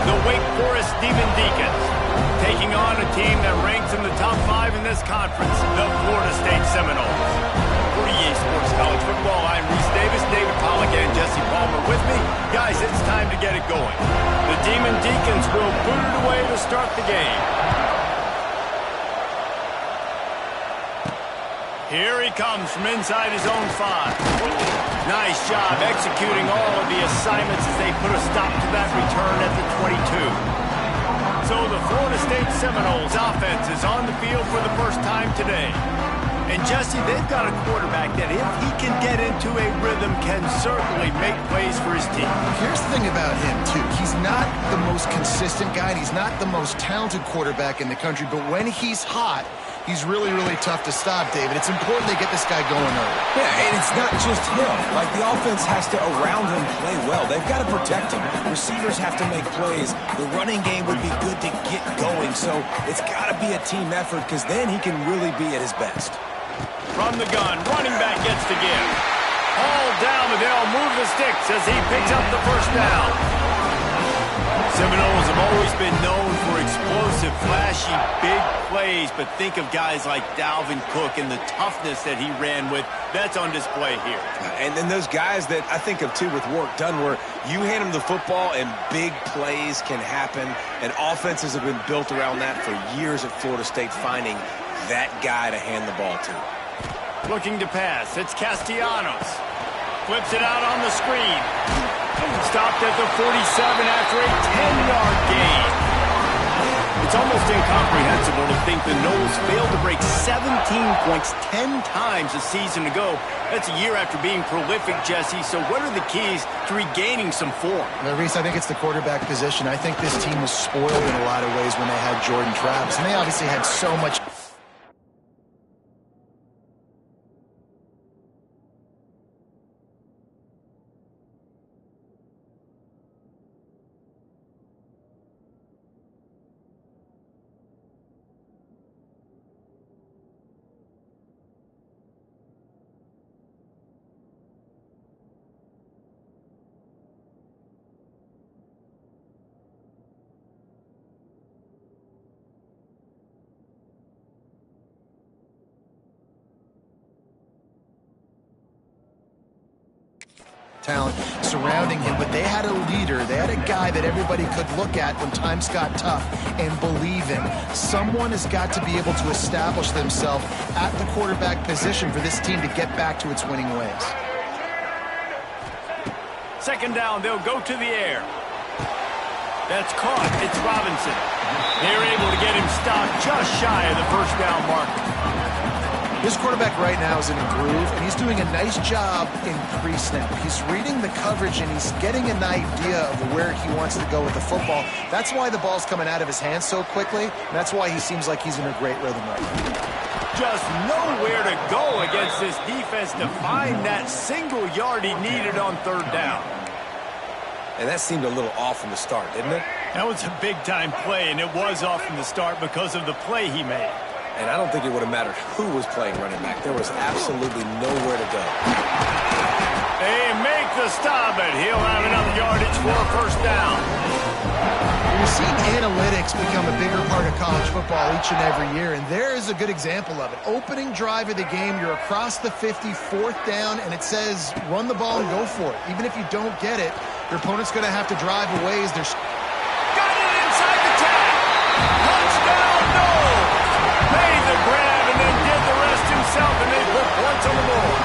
the Wake Forest Demon Deacons, taking on a team that ranks in the top 5 in this conference, the Florida State Seminoles. For EA Sports College Football, I'm Reese Davis, David Pollack, and Jesse Palmer with me. Guys, it's time to get it going. The Demon Deacons will boot it away to start the game. Here he comes from inside his own 5. Nice job executing all of the assignments as they put a stop to that return at the 22. So the Florida State Seminoles offense is on the field for the first time today. And Jesse, they've got a quarterback that if he can get into a rhythm can certainly make plays for his team. Here's the thing about him, too. He's not the most consistent guy, and he's not the most talented quarterback in the country, but when he's hot, he's really, really tough to stop, David. It's important they get this guy going early. Yeah, and it's not just him. Like, the offense has to, around him, play well. They've got to protect him. Receivers have to make plays. The running game would be good to get going, so it's got to be a team effort because then he can really be at his best. From the gun, running back gets to give. All down, but they'll move the sticks as he picks up the first down. Seminoles have always been known for explosive, flashy, big plays, but think of guys like Dalvin Cook and the toughness that he ran with. That's on display here. And then those guys that I think of, too, with work done, where you hand them the football and big plays can happen, and offenses have been built around that for years at Florida State, finding that guy to hand the ball to. Looking to pass, it's Castellanos. Flips it out on the screen. Stopped at the 47 after a 10-yard gain. It's almost incomprehensible to think the Noles failed to break 17 points 10 times a season ago. That's a year after being prolific, Jesse. So what are the keys to regaining some form? Well, Reese, I think it's the quarterback position. I think this team was spoiled in a lot of ways when they had Jordan Travis, and they obviously had so much. Talent surrounding him, but they had a leader. They had a guy that everybody could look at when times got tough and believe in. Someone has got to be able to establish themselves at the quarterback position for this team to get back to its winning ways. Second down, they'll go to the air. That's caught. It's Robinson. They're able to get him stopped just shy of the first down marker. This quarterback right now is in a groove, and he's doing a nice job in pre-snap. He's reading the coverage, and he's getting an idea of where he wants to go with the football. That's why the ball's coming out of his hands so quickly, and that's why he seems like he's in a great rhythm right now. Just nowhere to go against this defense to find that single yard he needed on third down. And that seemed a little off from the start, didn't it? That was a big-time play, and it was off from the start because of the play he made. And I don't think it would have mattered who was playing running back. There was absolutely nowhere to go. They make the stop, and he'll have enough yardage for a first down. We're seeing analytics become a bigger part of college football each and every year, and there is a good example of it. Opening drive of the game, you're across the 50, fourth down, and it says run the ball and go for it. Even if you don't get it, your opponent's going to have to drive away as they're... Got it inside the 10. Touchdown, no! Made the grab and then did the rest himself, and they put points on the board.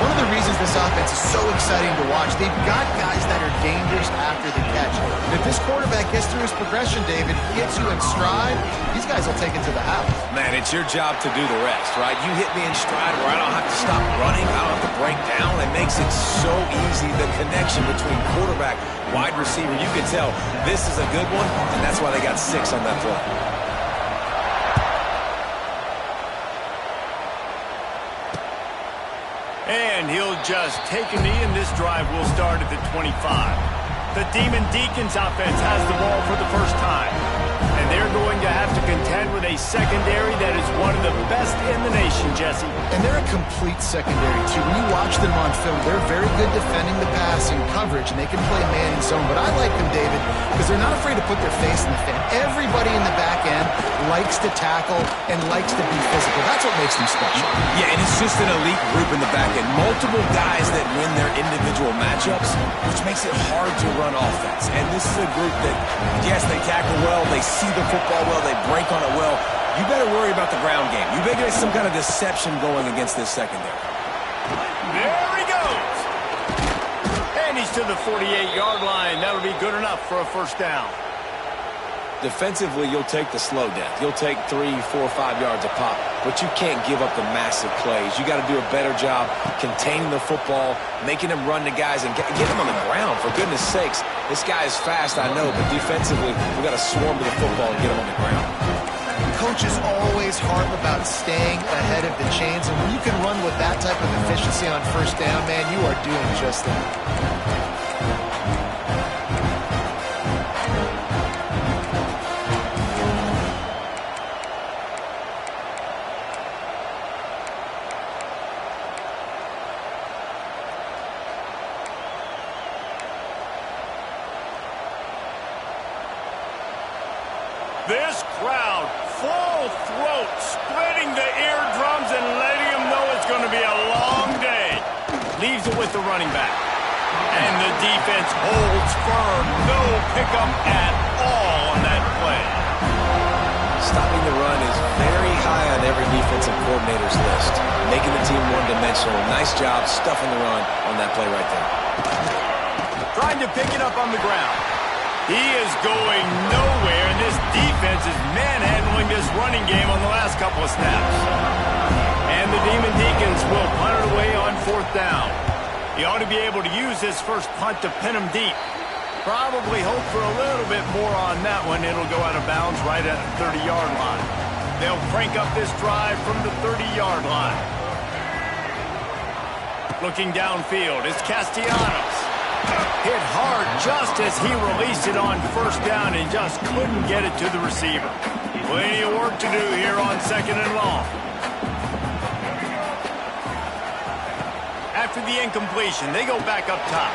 One of the reasons this offense is so exciting to watch, they've got guys that are dangerous after the catch. And if this quarterback gets through his progression, David, gets you in stride, these guys will take it to the house. Man, it's your job to do the rest, right? You hit me in stride where I don't have to stop running, I don't have to break down. It makes it so easy, the connection between quarterback, wide receiver. You can tell this is a good one, and that's why they got 6 on that play. And he'll just take a knee, and this drive will start at the 25. The Demon Deacons offense has the ball for the first time. And they're going to have to contend with a secondary that is one of the best in the nation, Jesse. And they're a complete secondary, too. When you watch them on film, they're very good defending the pass and coverage, and they can play man and zone. But I like them, David, because they're not afraid to put their face in the fan. Everybody in the back end likes to tackle and likes to be physical. That's what makes them special. Yeah, and it's just an elite group in the back end. Multiple guys that win their individual matchups, which makes it hard to run offense. And this is a group that, yes, they tackle well, they see the football well, they break on it well. You better worry about the ground game. You better get some kind of deception going against this secondary. There he goes. And he's to the 48-yard line. That'll be good enough for a first down. Defensively, you'll take the slow death. You'll take 3, 4, 5 yards a pop, but you can't give up the massive plays. You got to do a better job containing the football, making them run to guys, and get them on the ground. For goodness sakes, this guy is fast, I know, but defensively, we got to swarm to the football and get him on the ground. Coaches always harp about staying ahead of the chains, and when you can run with that type of efficiency on first down, man, you are doing just that. This crowd, full throat, spreading the eardrums and letting them know it's going to be a long day. Leaves it with the running back. And the defense holds firm. No pickup at all on that play. Stopping the run is very high on every defensive coordinator's list. Making the team one-dimensional. Nice job stuffing the run on that play right there. Trying to pick it up on the ground. He is going nowhere, and this defense is manhandling this running game on the last couple of snaps. And the Demon Deacons will punt it away on fourth down. He ought to be able to use his first punt to pin him deep. Probably hope for a little bit more on that one. It'll go out of bounds right at the 30-yard line. They'll crank up this drive from the 30-yard line. Looking downfield, it's Castellanos. Hit hard just as he released it on first down and just couldn't get it to the receiver. Plenty of work to do here on second and long. After the incompletion, they go back up top.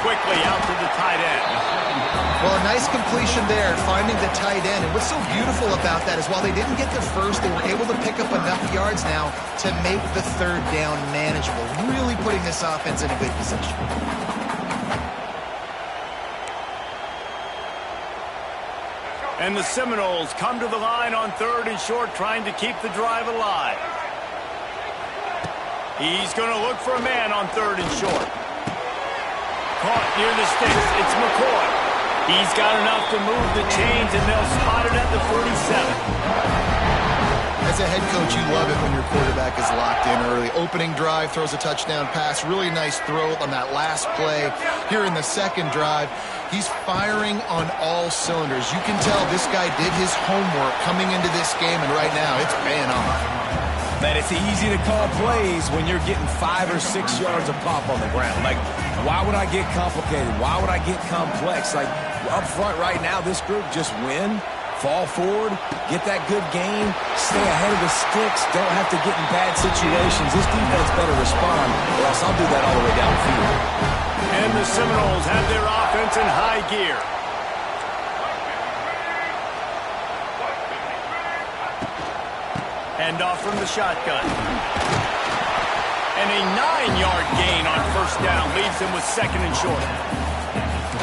Quickly out to the tight end. Well, a nice completion there, finding the tight end. And what's so beautiful about that is while they didn't get the first, they were able to pick up enough yards now to make the third down manageable. Really putting this offense in a good position. And the Seminoles come to the line on third and short, trying to keep the drive alive. He's going to look for a man on third and short. Caught near the sticks. It's McCoy. He's got enough to move the chains, and they'll spot it at the 47. As a head coach, you love it when your quarterback is locked in early. Opening drive, throws a touchdown pass. Really nice throw on that last play. Here in the second drive, he's firing on all cylinders. You can tell this guy did his homework coming into this game, and right now it's paying off. Man, it's easy to call plays when you're getting 5 or 6 yards of pop on the ground. Like, why would I get complicated? Why would I get complex? Like, up front right now, this group just win, fall forward, get that good game, stay ahead of the sticks, don't have to get in bad situations. This defense better respond, or else I'll do that all the way downfield. And the Seminoles have their offense in high gear. Hand off from the shotgun. And a 9-yard gain on first down leaves him with second and short.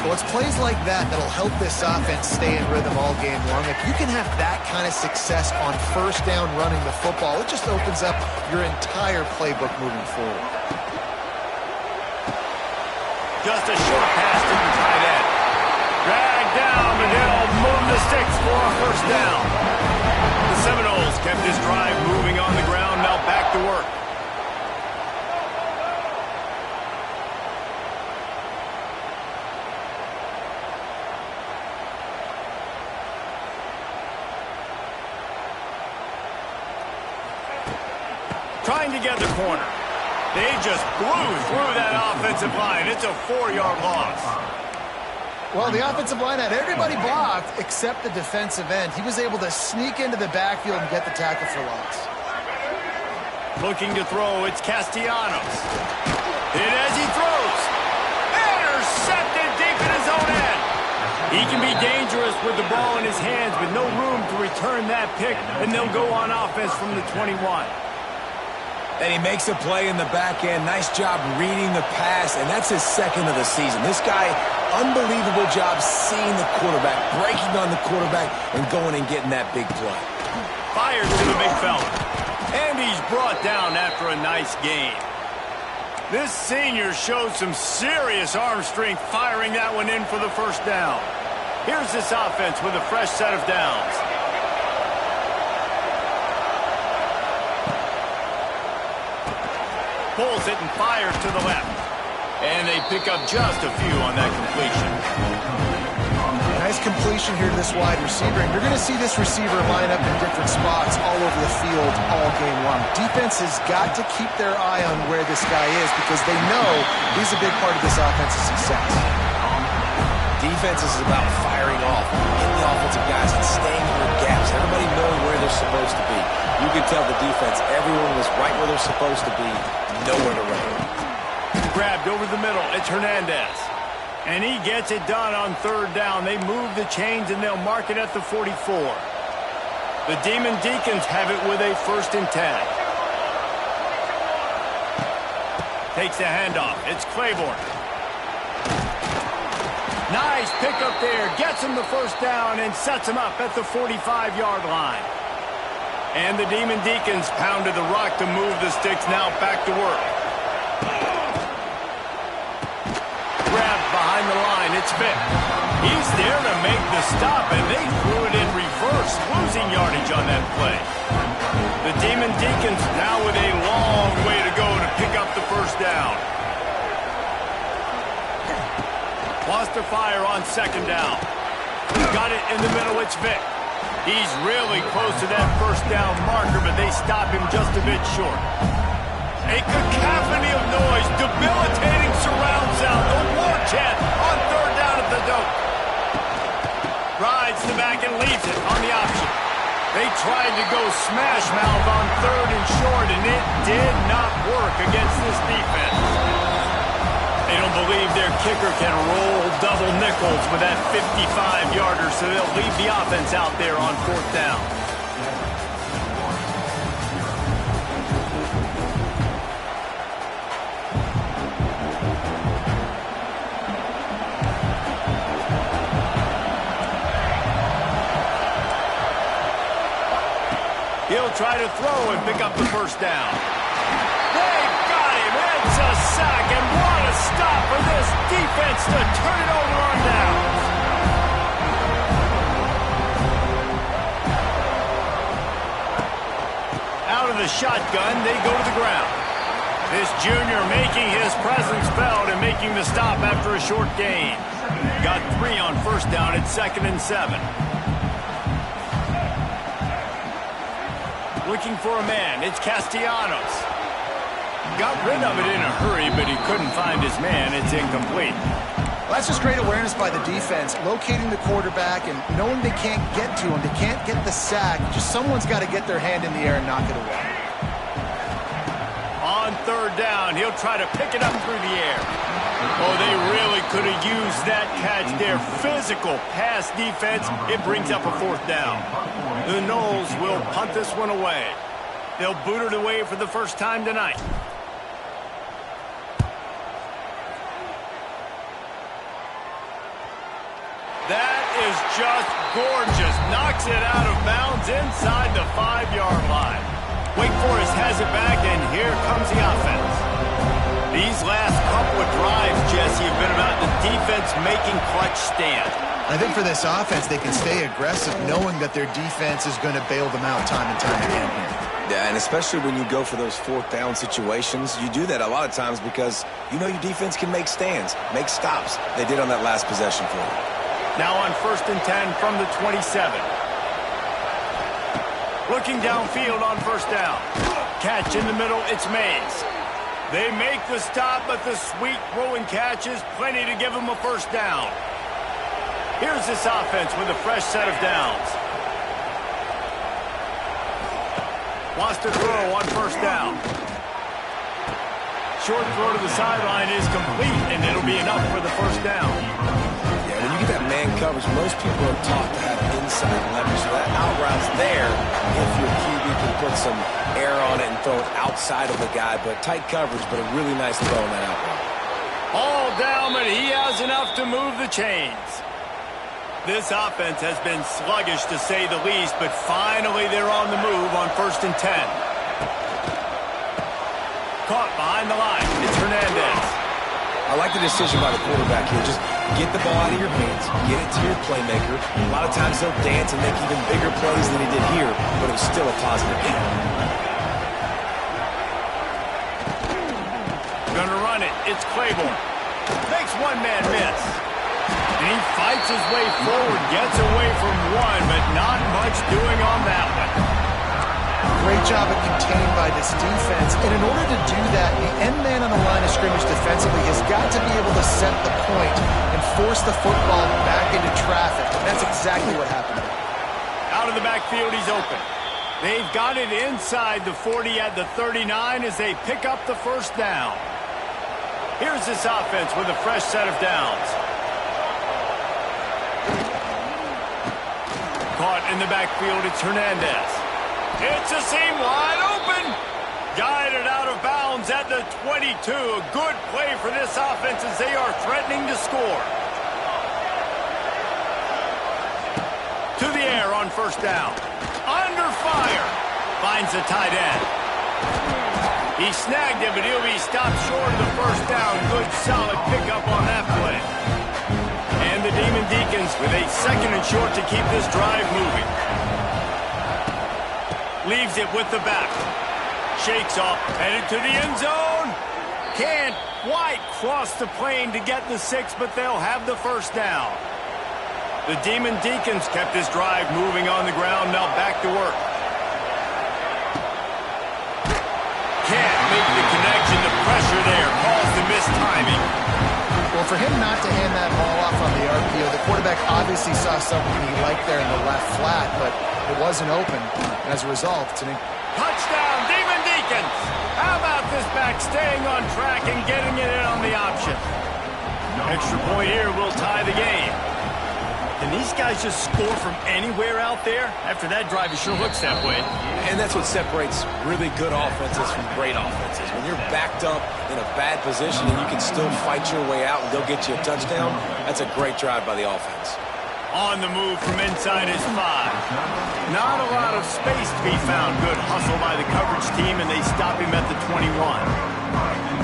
Well, it's plays like that that'll help this offense stay in rhythm all game long. If you can have that kind of success on first down running the football, it just opens up your entire playbook moving forward. Just a short pass to the tight end. Dragged down, but they'll move the sticks for a first down. The Seminoles kept this drive moving on the ground, now back to work. Trying to get the corner. They just blew through that offensive line. It's a 4-yard loss. Well, the offensive line had everybody blocked except the defensive end. He was able to sneak into the backfield and get the tackle for loss. Looking to throw, it's Castellanos. Hit as he throws. Intercepted deep in his own end. He can be dangerous with the ball in his hands, with no room to return that pick, and they'll go on offense from the 21. And he makes a play in the back end. Nice job reading the pass, and that's his second of the season. This guy, unbelievable job seeing the quarterback, breaking on the quarterback, and going and getting that big play. Fires to the big fella. And he's brought down after a nice gain. This senior showed some serious arm strength firing that one in for the first down. Here's this offense with a fresh set of downs. Pulls it and fires to the left. And they pick up just a few on that completion. Nice completion here to this wide receiver. And you're going to see this receiver line up in different spots all over the field all game long. Defense has got to keep their eye on where this guy is because they know he's a big part of this offense's success. Defense is about firing off, getting the offensive guys and staying in their gaps. Everybody knowing where they're supposed to be. You can tell the defense, everyone was right where they're supposed to be, nowhere to run. Grabbed over the middle, it's Hernandez. And he gets it done on third down. They move the chains and they'll mark it at the 44. The Demon Deacons have it with a 1st and 10. Takes the handoff. It's Claiborne. Nice pickup there. Gets him the first down and sets him up at the 45-yard line. And the Demon Deacons pounded the rock to move the sticks. Now back to work. Grabbed behind the line. It's Vick. He's there to make the stop, and they threw it in reverse, losing yardage on that play. The Demon Deacons now with a long way to go to pick up the first down. Lost to fire on 2nd down. Got it in the middle. It's Vick. He's really close to that first down marker, but they stop him just a bit short. A cacophony of noise, debilitating surround sound, the war chant on 3rd down at the dope. Rides the back and leaves it on the option. They tried to go smash mouth on 3rd and short, and it did not work against this defense. They don't believe their kicker can roll double nickels with that 55-yarder, so they'll leave the offense out there on 4th down. He'll try to throw and pick up the first down. They've got him. It's a sack, and what a stop for this defense to turn it over on downs. Out of the shotgun, they go to the ground. This junior making his presence felt and making the stop after a short gain. Got 3 on 1st down at 2nd and 7. Looking for a man. It's Castellanos. Got rid of it in a hurry, but he couldn't find his man. It's incomplete. Well, that's just great awareness by the defense, locating the quarterback and knowing they can't get to him. They can't get the sack. Just someone's got to get their hand in the air and knock it away. On 3rd down, he'll try to pick it up through the air. Oh, they really could have used that catch there. Physical pass defense. It brings up a 4th down. The Noles will punt this one away. They'll boot it away for the first time tonight. That is just gorgeous. Knocks it out of bounds inside the 5-yard line. Wake Forest has it back, and here comes the offense. These last couple of drives, Jesse, have been about the defense making clutch stands. I think for this offense, they can stay aggressive knowing that their defense is going to bail them out time and time again here. Yeah, and especially when you go for those 4th down situations, you do that a lot of times because you know your defense can make stands, make stops. They did on that last possession for you. Now on 1st and 10 from the 27. Looking downfield on 1st down. Catch in the middle, it's Mays. They make the stop, but the sweet throwing catch is plenty to give them a 1st down. Here's this offense with a fresh set of downs. Wants to throw on first down. Short throw to the sideline is complete, and it'll be enough for the first down. Yeah, when you get that man coverage, most people are taught to have inside leverage. So that out route's there if your QB can put some air on it and throw it outside of the guy. But tight coverage, but a really nice throw on that out route. All down, but he has enough to move the chains. This offense has been sluggish, to say the least, but finally they're on the move on 1st and 10. Caught behind the line. It's Hernandez. I like the decision by the quarterback here. Just get the ball out of your hands, get it to your playmaker. A lot of times they'll dance and make even bigger plays than he did here, but it was still a positive game. Gonna run it. It's Claiborne. Makes one man miss. And he fights his way forward, gets away from one, but not much doing on that one. Great job at contained by this defense. And in order to do that, the end man on the line of scrimmage defensively has got to be able to set the point and force the football back into traffic. And that's exactly what happened. Out of the backfield, he's open. They've got it inside the 40 at the 39 as they pick up the first down. Here's this offense with a fresh set of downs. Caught in the backfield, it's Hernandez. It's a seam wide open. Guided out of bounds at the 22. A good play for this offense as they are threatening to score. To the air on first down. Under fire. Finds the tight end. He snagged it, but he'll be stopped short of the first down. Good, solid pickup on that play. And the Demon Deacons with a 2nd and short to keep this drive moving. Leaves it with the back. Shakes off, headed to the end zone. Can't quite cross the plane to get the 6, but they'll have the first down. The Demon Deacons kept this drive moving on the ground. Now back to work. Can't make the connection. The pressure there caused the mistiming. Well, for him not to hand that ball off on the RPO, the quarterback obviously saw something he liked there in the left flat, but it wasn't open. And as a result, it's an touchdown, Demon Deacons! How about this back staying on track and getting it in on the option? Extra point here will tie the game. Can these guys just score from anywhere out there? After that drive, it sure looks that way. And that's what separates really good offenses from great offenses. When you're backed up in a bad position and you can still fight your way out and go get you a touchdown, that's a great drive by the offense. On the move from inside his 5. Not a lot of space to be found. Good hustle by the coverage team, and they stop him at the 21.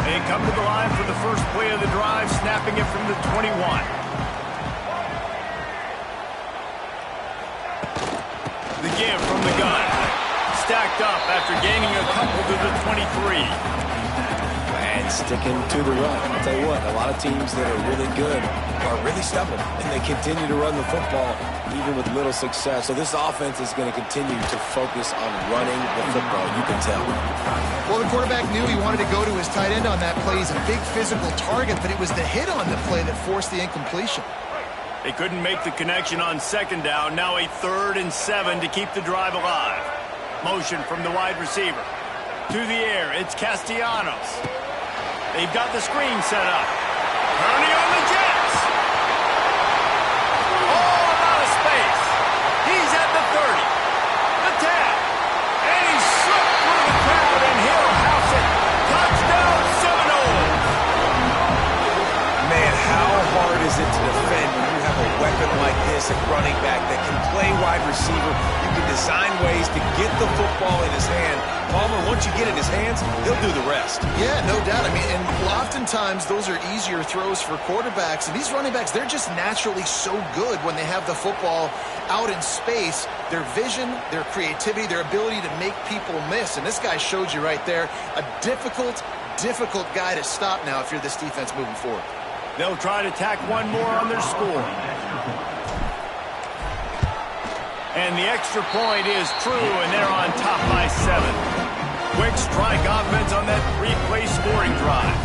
They come to the line for the first play of the drive, snapping it from the 21. The give from the gun. Stacked up after gaining a couple to the 23. And sticking to the run. I'll tell you what, a lot of teams that are really good are really stubborn, and they continue to run the football even with little success. So this offense is going to continue to focus on running the football, you can tell. Well, the quarterback knew he wanted to go to his tight end on that play. He's a big physical target, but it was the hit on the play that forced the incompletion. They couldn't make the connection on 2nd down. Now a 3rd and 7 to keep the drive alive. Motion from the wide receiver. To the air, it's Castellanos. They've got the screen set up. Kearney on the Jets. All out of space. He's at the 30. The tap. And he slipped through the crowd, and he'll house it. Touchdown, Seminoles. Man, how hard is it to defend when you have a weapon like this at running back that can play wide receiver? You can design ways to get the football in his hand. Palmer, once you get it in his hands, he'll do the rest. Yeah, no doubt. I mean, and oftentimes those are easier throws for quarterbacks. And these running backs, they're just naturally so good when they have the football out in space. Their vision, their creativity, their ability to make people miss. And this guy showed you right there, a difficult guy to stop now if you're this defense moving forward. They'll try to tack one more on their score. And the extra point is true, and they're on top by 7. Quick strike offense on that 3-play scoring drive.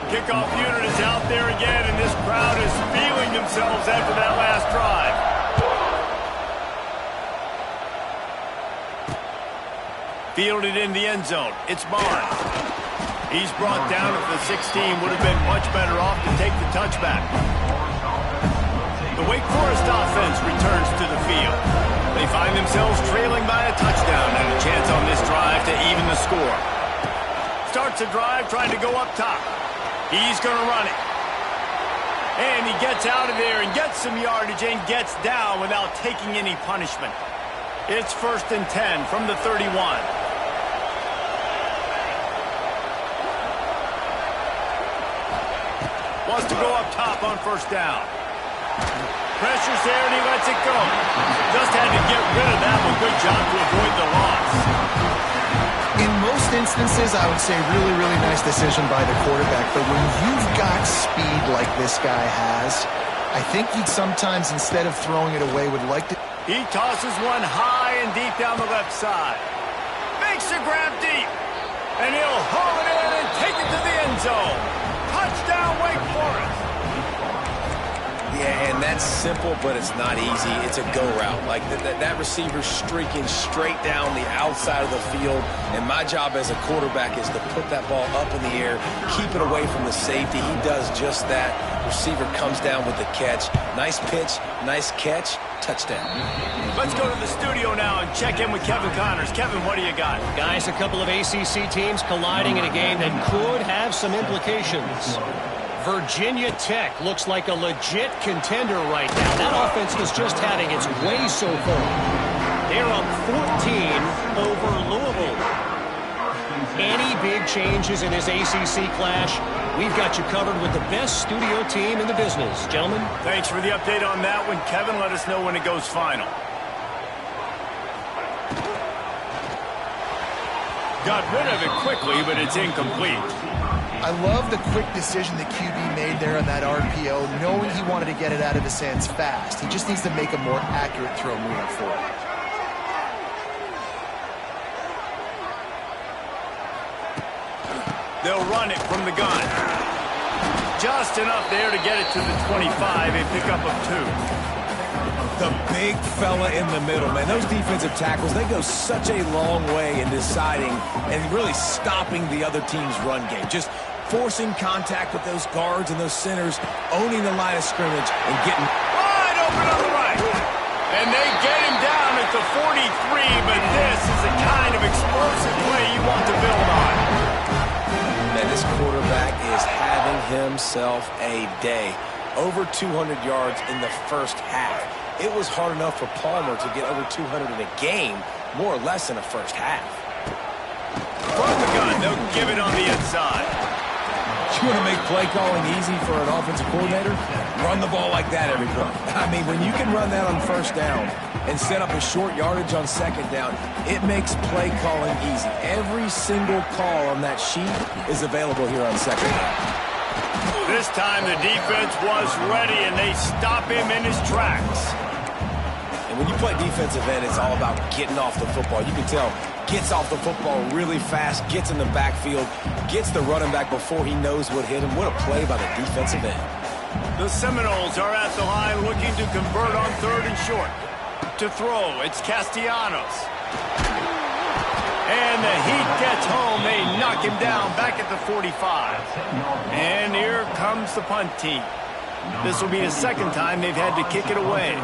Kickoff unit is out there again, and this crowd is feeling themselves after that last drive. Fielded in the end zone. It's Bond. He's brought down at the 16. Would have been much better off to take the touchback. The Wake Forest offense returns to the field. They find themselves trailing by a touchdown and a chance on this drive to even the score. Starts a drive trying to go up top. He's going to run it. And he gets out of there and gets some yardage and gets down without taking any punishment. It's 1st and 10 from the 31. Wants to go up top on 1st down. Pressure's there and he lets it go. Just had to get rid of that one. Good job to avoid the loss. In most instances, I would say really, really nice decision by the quarterback. But when you've got speed like this guy has, I think he sometimes, instead of throwing it away, would like to... He tosses one high and deep down the left side. Makes a grab deep. And he'll haul it in and take it to the end zone. Touchdown, Wake Forest. Yeah, and that's simple, but it's not easy. It's a go route. Like that receiver's streaking straight down the outside of the field, and my job as a quarterback is to put that ball up in the air, keep it away from the safety. He does just that. Receiver comes down with the catch. Nice pitch, nice catch, touchdown. Let's go to the studio now and check in with Kevin Connors. Kevin, what do you got? Guys, a couple of ACC teams colliding in a game that could have some implications. Virginia Tech looks like a legit contender right now. That offense is just having its way so far. They're up 14 over Louisville. Any big changes in this ACC clash, we've got you covered with the best studio team in the business. Gentlemen. Thanks for the update on that one. Kevin, let us know when it goes final. Got rid of it quickly, but it's incomplete. I love the quick decision that QB made there on that RPO, knowing he wanted to get it out of his hands fast. He just needs to make a more accurate throw moving forward. They'll run it from the gun. Just enough there to get it to the 25, a pickup of 2. The big fella in the middle, man. Those defensive tackles, they go such a long way in deciding and really stopping the other team's run game. Just forcing contact with those guards and those centers, owning the line of scrimmage and getting wide open on the right. And they get him down at the 43, but this is the kind of explosive play you want to build on. Man, this quarterback is having himself a day. Over 200 yards in the first half. It was hard enough for Palmer to get over 200 in a game, more or less in the first half. From the gun, they'll give it on the inside. You want to make play calling easy for an offensive coordinator? Run the ball like that every play. I mean, when you can run that on 1st down and set up a short yardage on 2nd down, it makes play calling easy. Every single call on that sheet is available here on 2nd down. This time the defense was ready, and they stop him in his tracks. And when you play defensive end, it's all about getting off the football. You can tell, gets off the football really fast, gets in the backfield, gets the running back before he knows what hit him. What a play by the defensive end. The Seminoles are at the line looking to convert on 3rd and short. To throw, it's Castellanos. And the Heat gets home. They knock him down back at the 45. And here comes the punt team. This will be the 2nd time they've had to kick it away.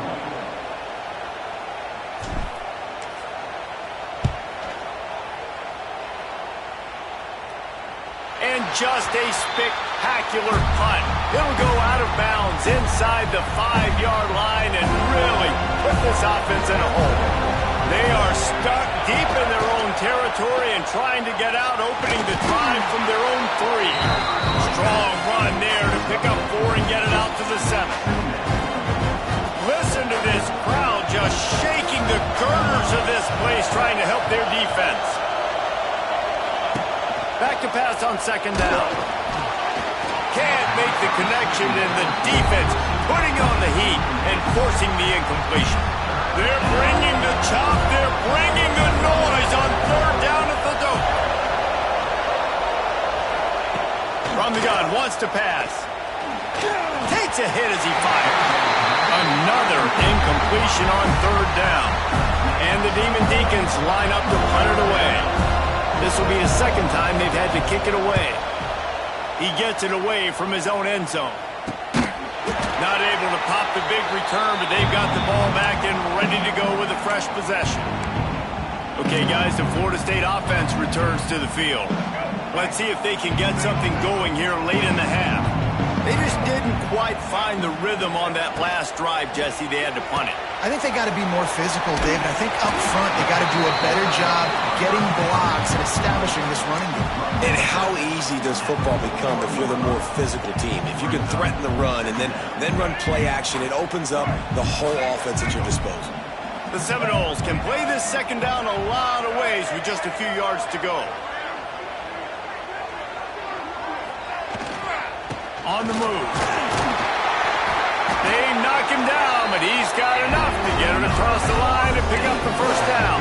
And just a spectacular punt. It'll go out of bounds inside the 5-yard line and really put this offense in a hole. They are stuck deep in their own territory and trying to get out, opening the drive from their own 3. Strong run there to pick up 4 and get it out to the 7. Listen to this crowd just shaking the girders of this place, trying to help their defense. Back to pass on 2nd down. Can't make the connection, and the defense putting on the heat and forcing the incompletion. They're bringing the chop. They're bringing the noise on 3rd down at the dope. From the gun, wants to pass. Takes a hit as he fires. Another incompletion on 3rd down. And the Demon Deacons line up to punt it away. This will be the second time they've had to kick it away. He gets it away from his own end zone. Not able to pop the big return, but they've got the ball back and ready to go with a fresh possession. Okay, guys, the Florida State offense returns to the field. Let's see if they can get something going here late in the half. They just didn't quite find the rhythm on that last drive, Jesse. They had to punt it. I think they got to be more physical, David. I think up front they got to do a better job getting blocks and establishing this running game. And how easy does football become if you're the more physical team? If you can threaten the run and then run play action, it opens up the whole offense at your disposal. The Seminoles can play this second down a lot of ways with just a few yards to go. On the move. They knock him down, but he's got enough to get it across the line and pick up the first down.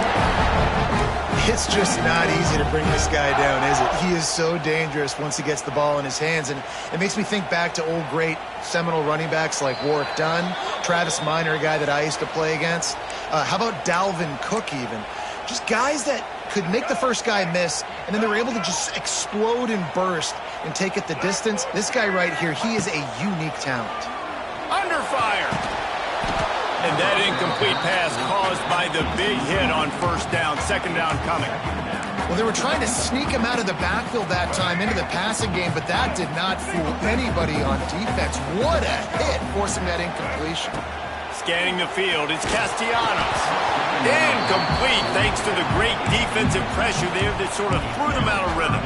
It's just not easy to bring this guy down, is it? He is so dangerous once he gets the ball in his hands, and it makes me think back to old great Seminole running backs like Warwick Dunn, Travis Minor, a guy that I used to play against. How about Dalvin Cook even? Just guys that could make the first guy miss, and then they were able to just explode and burst and take it the distance. This guy right here, he is a unique talent. Under fire. And that incomplete pass caused by the big hit on first down, second down coming. Well, they were trying to sneak him out of the backfield that time into the passing game, but that did not fool anybody on defense. What a hit, forcing that incompletion. Scanning the field, it's Castellanos. Incomplete thanks to the great defensive pressure there that sort of threw them out of rhythm.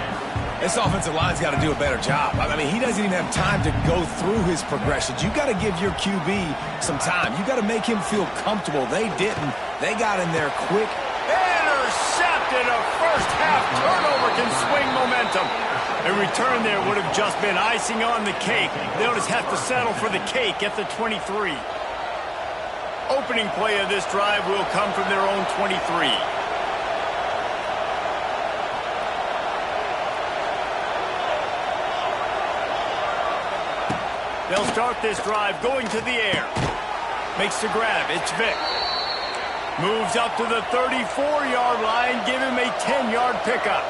This offensive line's got to do a better job. I mean, he doesn't even have time to go through his progressions. You got to give your QB some time. You got to make him feel comfortable. They didn't. They got in there quick. Intercepted. A first half turnover can swing momentum. A return there would have just been icing on the cake. They'll just have to settle for the cake at the 23. Opening play of this drive will come from their own 23. They'll start this drive going to the air. Makes the grab. It's Vick. Moves up to the 34-yard line. Give him a 10-yard pickup.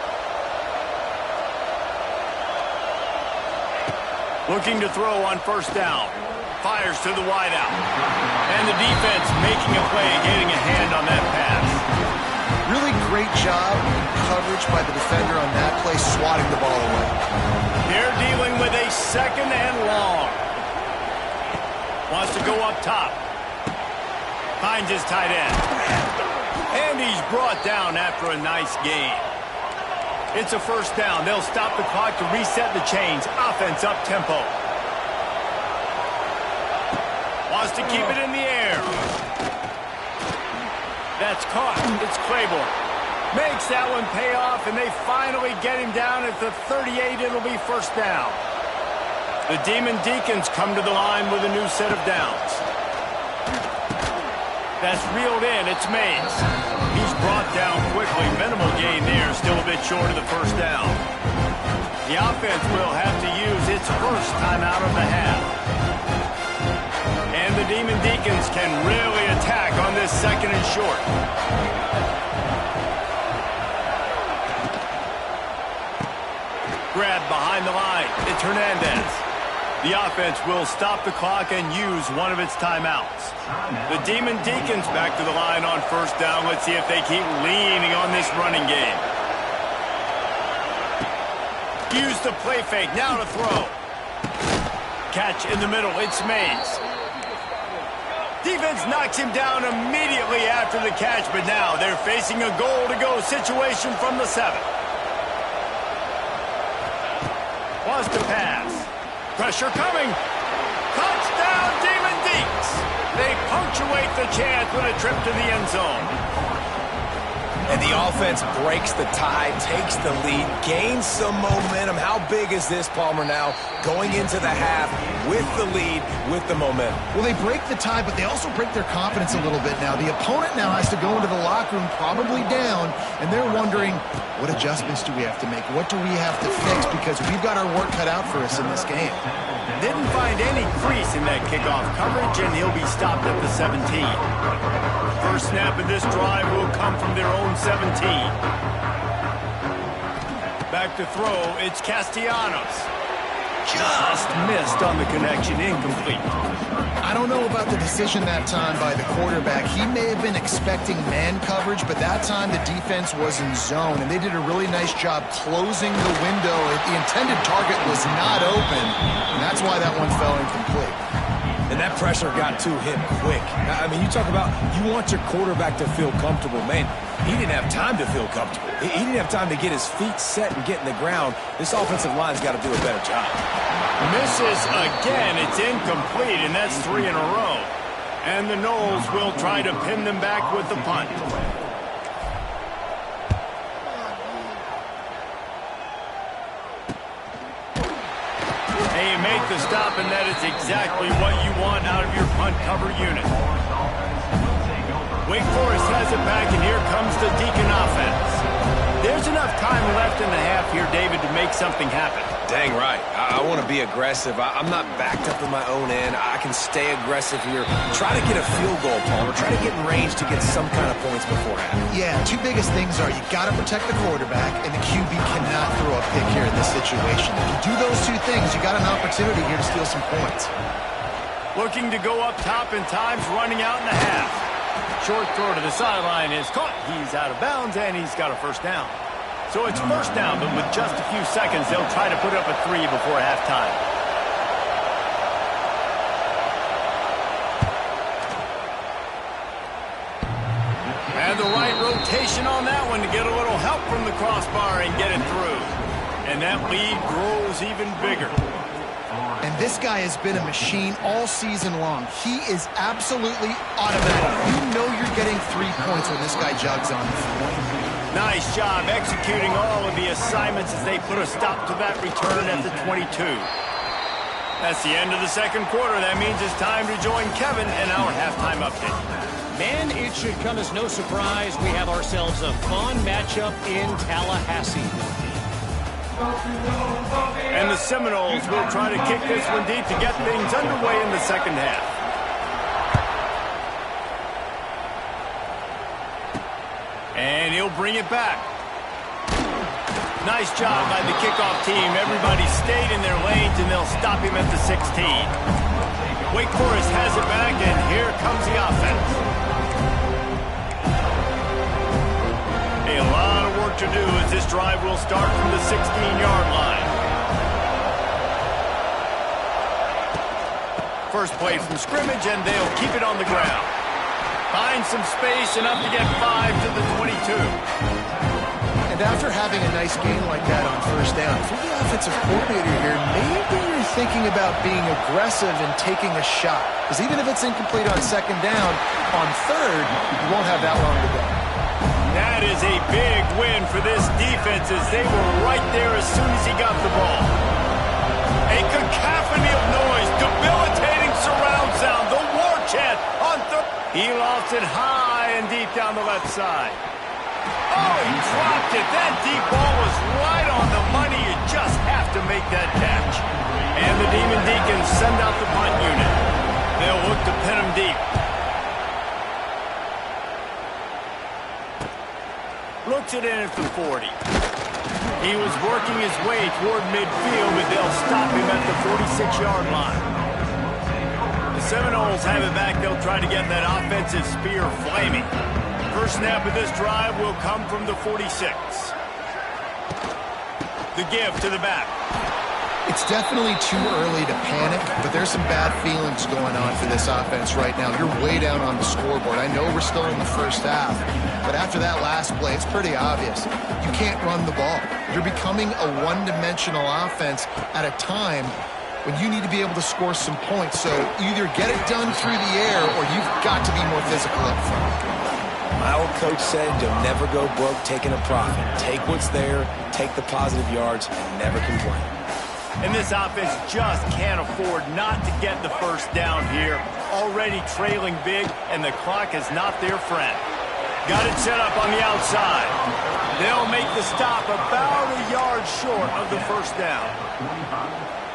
Looking to throw on first down. Fires to the wideout. And the defense making a play, getting a hand on that pass. Really great job in coverage by the defender on that play, swatting the ball away. They're dealing with a second and long. Wants to go up top. Finds his tight end. And he's brought down after a nice gain. It's a first down. They'll stop the clock to reset the chains. Offense up tempo. Wants to keep it in the air. That's caught. It's Claiborne. Makes that one pay off, and they finally get him down at the 38. It'll be first down. The Demon Deacons come to the line with a new set of downs. That's reeled in. It's Mays. He's brought down quickly. Minimal gain there. Still a bit short of the first down. The offense will have to use its first timeout of the half. And the Demon Deacons can really attack on this second and short. Grab behind the line. It's Hernandez. The offense will stop the clock and use one of its timeouts. The Demon Deacons back to the line on first down. Let's see if they keep leaning on this running game. Use the play fake. Now to throw. Catch in the middle. It's Mays. Defense knocks him down immediately after the catch, but now they're facing a goal-to-go situation from the 7. Wants to pass. Pressure coming. Touchdown, Demon Deeks. They punctuate the chance with a trip to the end zone. And the offense breaks the tie, takes the lead, gains some momentum. How big is this, Palmer, now going into the half with the lead, with the momentum? Well, they break the tie, but they also break their confidence a little bit now. The opponent now has to go into the locker room probably down, and they're wondering, what adjustments do we have to make? What do we have to fix? Because we've got our work cut out for us in this game. Didn't find any crease in that kickoff coverage, and he'll be stopped at the 17. First snap of this drive will come from their own 17. Back to throw, it's Castellanos. Just missed on the connection, incomplete. I don't know about the decision that time by the quarterback. He may have been expecting man coverage, but that time the defense was in zone, and they did a really nice job closing the window. The intended target was not open, and that's why that one fell incomplete. And that pressure got to him quick. I mean, you talk about you want your quarterback to feel comfortable. Man, he didn't have time to feel comfortable. He didn't have time to get his feet set and get in the ground. This offensive line's got to do a better job. Misses again. It's incomplete, and that's 3 in a row. And the Noles will try to pin them back with the punt. They make the stop, and that is exactly what you want out of your punt cover unit. Wake Forest has it back, and here comes the Deacon offense. There's enough time left in the half here, David, to make something happen. Dang right. I want to be aggressive. I'm not backed up in my own end. I can stay aggressive here. Try to get a field goal, Palmer. Try to get in range to get some kind of points beforehand. Yeah, two biggest things are you got to protect the quarterback, and the QB cannot throw a pick here in this situation. If you do those two things, you got an opportunity here to steal some points. Looking to go up top, and time's running out in the half. Short throw to the sideline is caught. He's out of bounds, and he's got a first down. So it's first down, but with just a few seconds, they'll try to put up a 3 before halftime. And the right rotation on that one to get a little help from the crossbar and get it through. And that lead grows even bigger. And this guy has been a machine all season long. He is absolutely automatic. You know you're getting 3 points when this guy jogs on the field. Nice job executing all of the assignments as they put a stop to that return at the 22. That's the end of the second quarter. That means it's time to join Kevin in our halftime update. Man, it should come as no surprise. We have ourselves a fun matchup in Tallahassee. And the Seminoles will try to kick this one deep to get things underway in the second half. And he'll bring it back. Nice job by the kickoff team. Everybody stayed in their lanes, and they'll stop him at the 16. Wake Forest has it back, and here comes the offense. A lot of work to do as this drive will start from the 16-yard line. First play from scrimmage, and they'll keep it on the ground. Find some space, enough to get 5 to the 22. And after having a nice game like that on first down, if you're the offensive coordinator here, maybe you're thinking about being aggressive and taking a shot. Because even if it's incomplete on second down, on third, you won't have that long to go. That is a big win for this defense as they were right there as soon as he got the ball. A cacophony of noise, debilitating surround sound, the war chant on third. He lofts it high and deep down the left side. Oh, he dropped it. That deep ball was right on the money. You just have to make that catch. And the Demon Deacons send out the punt unit. They'll look to pin him deep. Looks it in at the 40. He was working his way toward midfield, but they'll stop him at the 46-yard line. The Seminoles have it back. They'll try to get that offensive spear flaming. First snap of this drive will come from the 46. The give to the back. It's definitely too early to panic, but there's some bad feelings going on for this offense right now. You're way down on the scoreboard. I know we're still in the first half, but after that last play, it's pretty obvious. You can't run the ball. You're becoming a one-dimensional offense at a time when you need to be able to score some points. So either get it done through the air or you've got to be more physical up front. My old coach said you'll never go broke taking a profit. Take what's there, take the positive yards, and never complain. And this offense just can't afford not to get the first down here. Already trailing big, and the clock is not their friend. Got it set up on the outside. They'll make the stop about a yard short of the first down.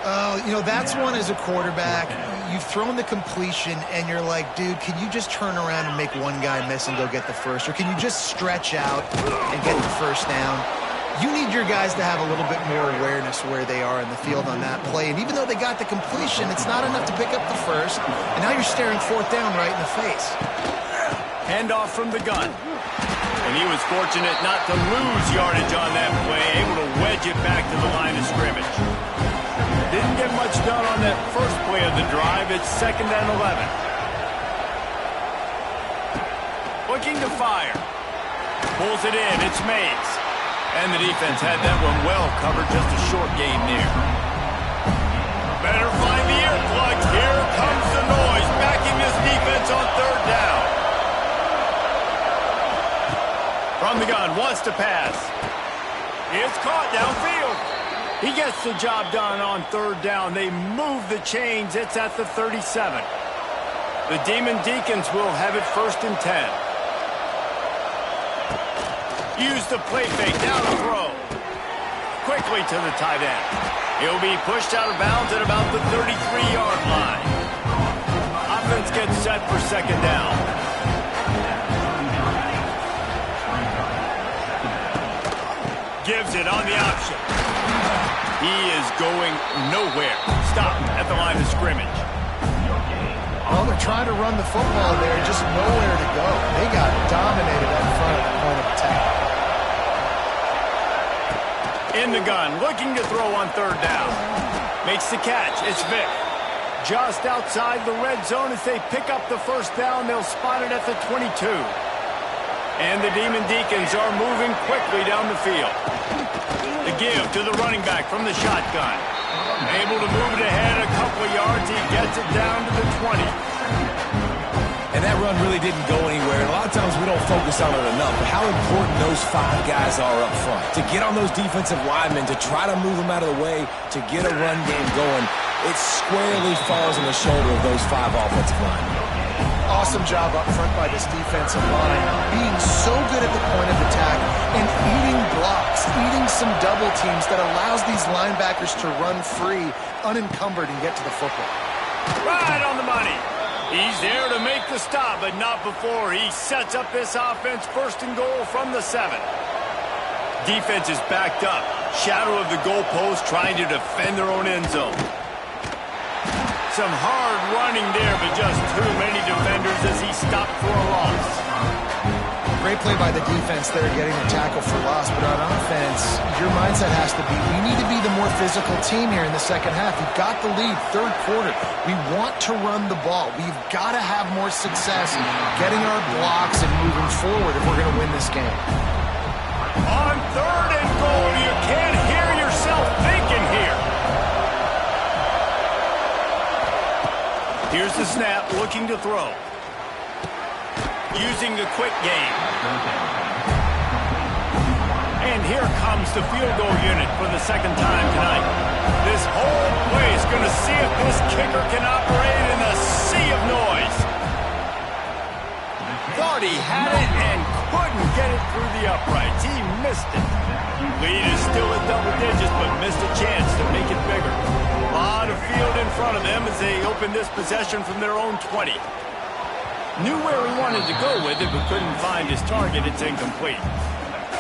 Oh, you know, that's one as a quarterback. You've thrown the completion, and you're like, dude, can you just turn around and make one guy miss and go get the first? Or can you just stretch out and get the first down? You need your guys to have a little bit more awareness where they are in the field on that play. And even though they got the completion, it's not enough to pick up the first. And now you're staring fourth down right in the face. Handoff from the gun. And he was fortunate not to lose yardage on that play, able to wedge it back to the line of scrimmage. Didn't get much done on that first play of the drive. It's 2nd and 11. Looking to fire. Pulls it in. It's Mays. And the defense had that one well covered. Just a short game there. Better find the earplugs. Here comes the noise. Backing this defense on 3rd down. From the gun. Wants to pass. It's caught downfield. He gets the job done on 3rd down. They move the chains. It's at the 37. The Demon Deacons will have it 1st and 10. Use the play fake. Down the throw. Quickly to the tight end. He'll be pushed out of bounds at about the 33-yard line. Offense gets set for 2nd down. Gives it on the option. He is going nowhere. Stop at the line of scrimmage. Well, they're trying to run the football there, just nowhere to go. They got dominated up front at the point of attack. In the gun, looking to throw on 3rd down. Makes the catch. It's Vick. Just outside the red zone as they pick up the 1st down. They'll spot it at the 22. And the Demon Deacons are moving quickly down the field. The give to the running back from the shotgun. Able to move it ahead a couple of yards. He gets it down to the 20. And that run really didn't go anywhere. And a lot of times we don't focus on it enough, but how important those 5 guys are up front. To get on those defensive linemen, to try to move them out of the way, to get a run game going, it squarely falls on the shoulder of those 5 offensive linemen. Awesome job up front by this defensive line, being so good at the point of attack and eating blocks, eating some double teams that allows these linebackers to run free, unencumbered, and get to the football. Right on the money. He's there to make the stop, but not before he sets up this offense 1st and goal from the 7. Defense is backed up. Shadow of the goalpost trying to defend their own end zone. Some hard running there, but just too many defenders as he stopped for a loss. Great play by the defense there, getting the tackle for loss. But on offense, your mindset has to be, we need to be the more physical team here in the 2nd half. We've got the lead, 3rd quarter. We want to run the ball. We've got to have more success getting our blocks and moving forward if we're going to win this game. On 3rd and goal, you can't hear yourself thinking here. Here's the snap, looking to throw. Using the quick game. And here comes the field goal unit for the 2nd time tonight. This whole place going to see if this kicker can operate in a sea of noise. Thought he had it and couldn't get it through the uprights. He missed it. Lead is still at double digits, but missed a chance to make it bigger. A lot of field in front of them as they open this possession from their own 20. Knew where he wanted to go with it, but couldn't find his target. It's incomplete.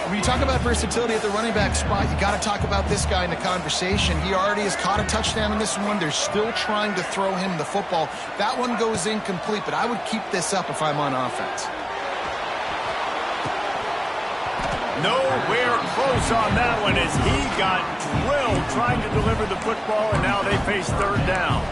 When you talk about versatility at the running back spot, you got to talk about this guy in the conversation. He already has caught a touchdown in this one. They're still trying to throw him the football. That one goes incomplete, but I would keep this up if I'm on offense. Nowhere close on that one as he got drilled trying to deliver the football, and now they face 3rd down.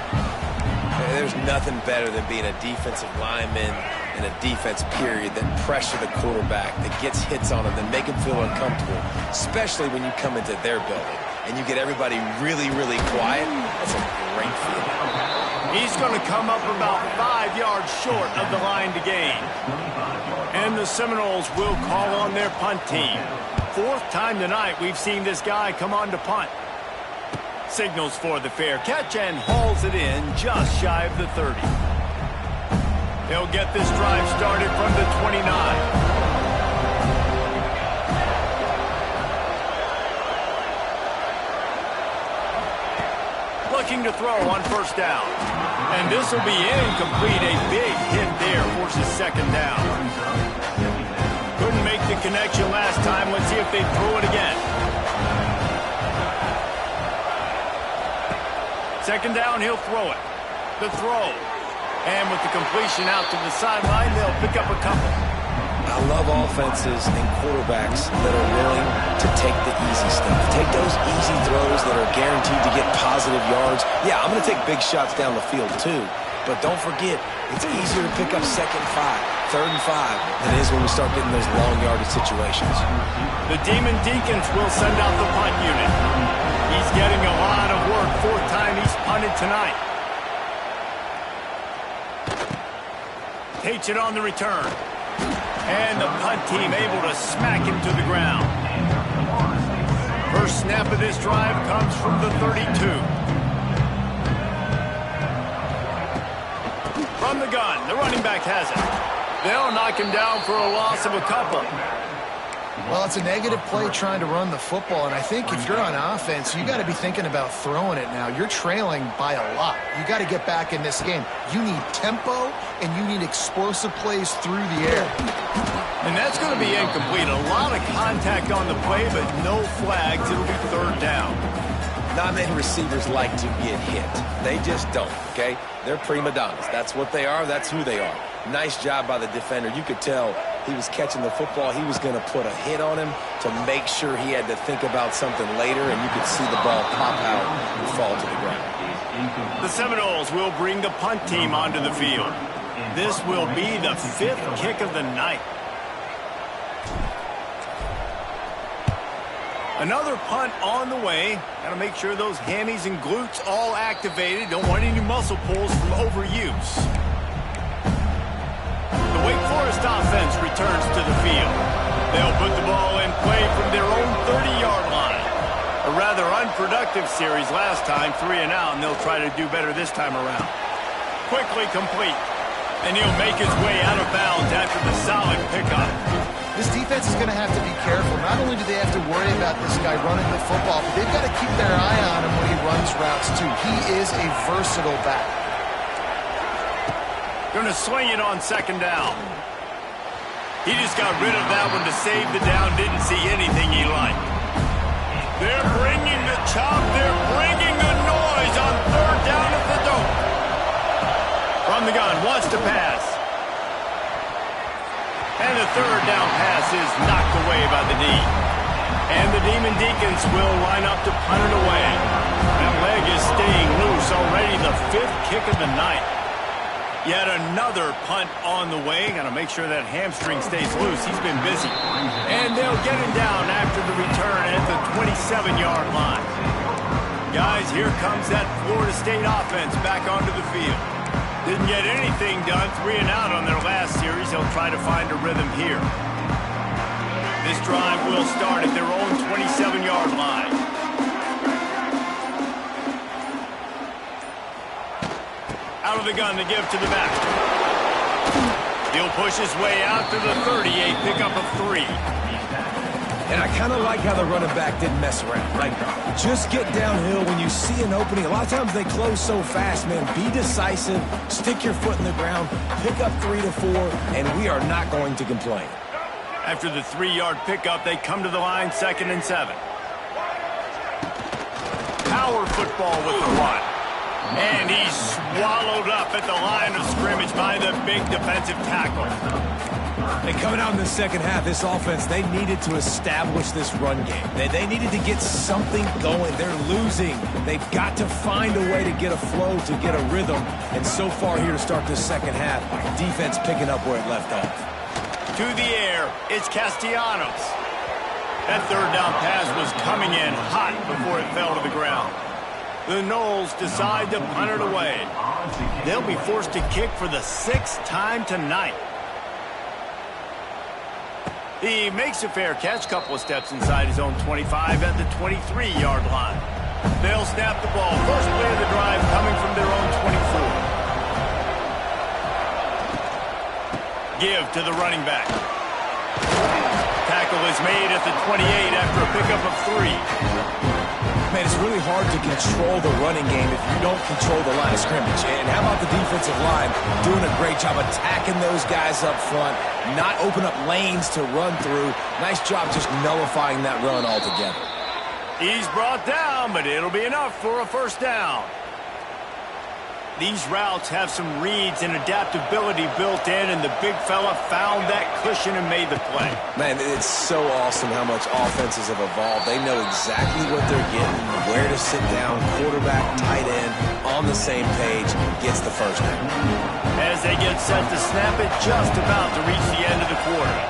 There's nothing better than being a defensive lineman in a defense period that pressure the quarterback, that gets hits on him, that make him feel uncomfortable, especially when you come into their building and you get everybody really, really quiet. That's a great feeling. He's going to come up about 5 yards short of the line to gain. And the Seminoles will call on their punt team. 4th time tonight we've seen this guy come on to punt. Signals for the fair catch and hauls it in just shy of the 30. They'll get this drive started from the 29. looking to throw on first down. And this will be incomplete. A big hit there forces second down. Couldn't make the connection last time. Let's see if they throw it again. Second down, he'll throw it. The throw. And with the completion out to the sideline, they'll pick up a couple. I love offenses and quarterbacks that are willing to take the easy stuff. Take those easy throws that are guaranteed to get positive yards. Yeah, I'm going to take big shots down the field too. But don't forget, it's easier to pick up second and 5, third and 5 than it is when we start getting those long yardage situations. The Demon Deacons will send out the punt unit. He's getting a lot of work. Fourth time he's punted tonight. Takes it on the return. And the punt team able to smack him to the ground. First snap of this drive comes from the 32. From the gun, the running back has it. They'll knock him down for a loss of a couple. Well, it's a negative play trying to run the football, and I think if you're on offense, you got to be thinking about throwing it now. You're trailing by a lot. You got to get back in this game. You need tempo, and you need explosive plays through the air. And that's going to be incomplete. A lot of contact on the play, but no flags. It'll be third down. Not many receivers like to get hit. They just don't, okay? They're prima donnas. That's what they are. That's who they are. Nice job by the defender. You could tell he was catching the football. He was going to put a hit on him to make sure he had to think about something later, and you could see the ball pop out and fall to the ground. The Seminoles will bring the punt team onto the field. This will be the 5th kick of the night. Another punt on the way. Got to make sure those hammies and glutes all activated. Don't want any muscle pulls from overuse. The Wake Forest offense returns to the field. They'll put the ball in play from their own 30-yard line. A rather unproductive series last time, 3 and out, and they'll try to do better this time around. Quickly complete. And he'll make his way out of bounds after the solid pickup. This defense is going to have to be careful. Not only do they have to worry about this guy running the football, but they've got to keep their eye on him when he runs routes, too. He is a versatile back. Going to swing it on second down. He just got rid of that one to save the down. Didn't see anything he liked. They're bringing the chop. They're bringing the noise on third down at the dope. From the gun, wants to pass. And the third down pass is knocked away by the D. And the Demon Deacons will line up to punt it away. That leg is staying loose already, the 5th kick of the night. Yet another punt on the way. Got to make sure that hamstring stays loose. He's been busy. And they'll get him down after the return at the 27-yard line. Guys, here comes that Florida State offense back onto the field. Didn't get anything done, 3 and out on their last series. They'll try to find a rhythm here. This drive will start at their own 27-yard line. Out of the gun to give to the back. He'll push his way out to the 38, pick up a 3. And I kind of like how the running back didn't mess around. Like, just get downhill when you see an opening. A lot of times they close so fast, man. Be decisive, stick your foot in the ground, pick up 3 to 4, and we are not going to complain. After the 3-yard pickup, they come to the line, 2nd and 7. Power football with the one. And he's swallowed up at the line of scrimmage by the big defensive tackle. And coming out in the second half, this offense, they needed to establish this run game. They needed to get something going. They're losing. They've got to find a way to get a flow, to get a rhythm. And so far here to start this second half, defense picking up where it left off. To the air, it's Castellanos. That third down pass was coming in hot before it fell to the ground. The Noles decide to punt it away. They'll be forced to kick for the 6th time tonight. He makes a fair catch, couple of steps inside his own 25 at the 23-yard line. They'll snap the ball. First play of the drive coming from their own 24. Give to the running back. Tackle is made at the 28 after a pickup of 3. Man, it's really hard to control the running game if you don't control the line of scrimmage. And how about the defensive line doing a great job attacking those guys up front, not open up lanes to run through. Nice job just nullifying that run altogether. He's brought down, but it'll be enough for a first down. These routes have some reads and adaptability built in, and the big fella found that cushion and made the play. Man, it's so awesome how much offenses have evolved. They know exactly what they're getting, where to sit down, quarterback, tight end, on the same page, gets the first down. As they get set to snap it, just about to reach the end of the quarter.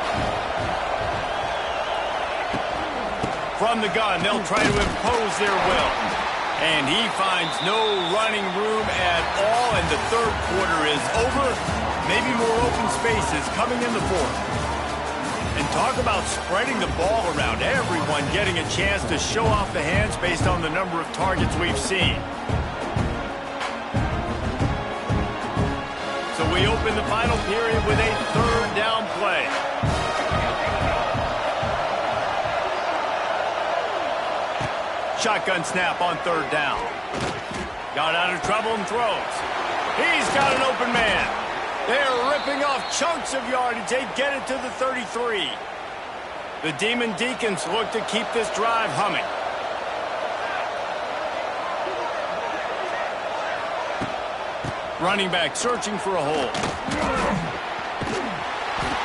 From the gun, they'll try to impose their will. And he finds no running room at all, and the third quarter is over. Maybe more open spaces coming in the fourth. And talk about spreading the ball around. Everyone getting a chance to show off the hands based on the number of targets we've seen. So we open the final period with a third down play. Shotgun snap on third down. Got out of trouble and throws. He's got an open man. They're ripping off chunks of yardage. They get it to the 33. The Demon Deacons look to keep this drive humming. Running back searching for a hole.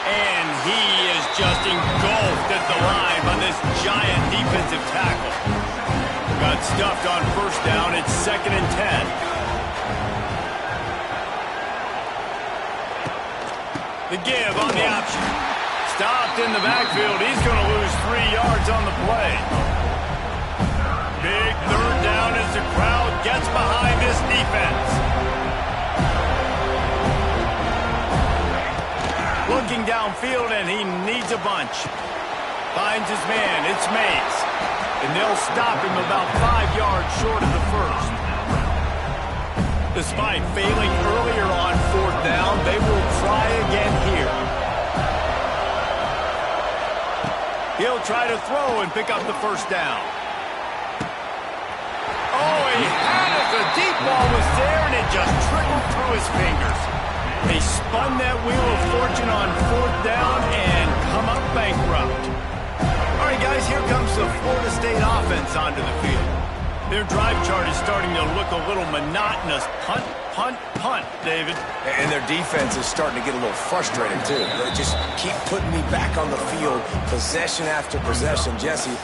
And he is just engulfed at the line by this giant defensive tackle. Got stuffed on first down. It's 2nd and 10. The give on the option. Stopped in the backfield. He's going to lose 3 yards on the play. Big third down as the crowd gets behind this defense. Looking downfield, and he needs a bunch. Finds his man. It's Mays. And they'll stop him about 5 yards short of the first. Despite failing earlier on fourth down, they will try again here. He'll try to throw and pick up the first down. Oh, he had it. The deep ball was there, and it just trickled through his fingers. They spun that wheel of fortune on fourth down and come up bankrupt. All right, guys, here comes the Florida State offense onto the field. Their drive chart is starting to look a little monotonous. Punt, punt, punt, David. And their defense is starting to get a little frustrated, too. They just keep putting me back on the field, possession after possession. Jesse,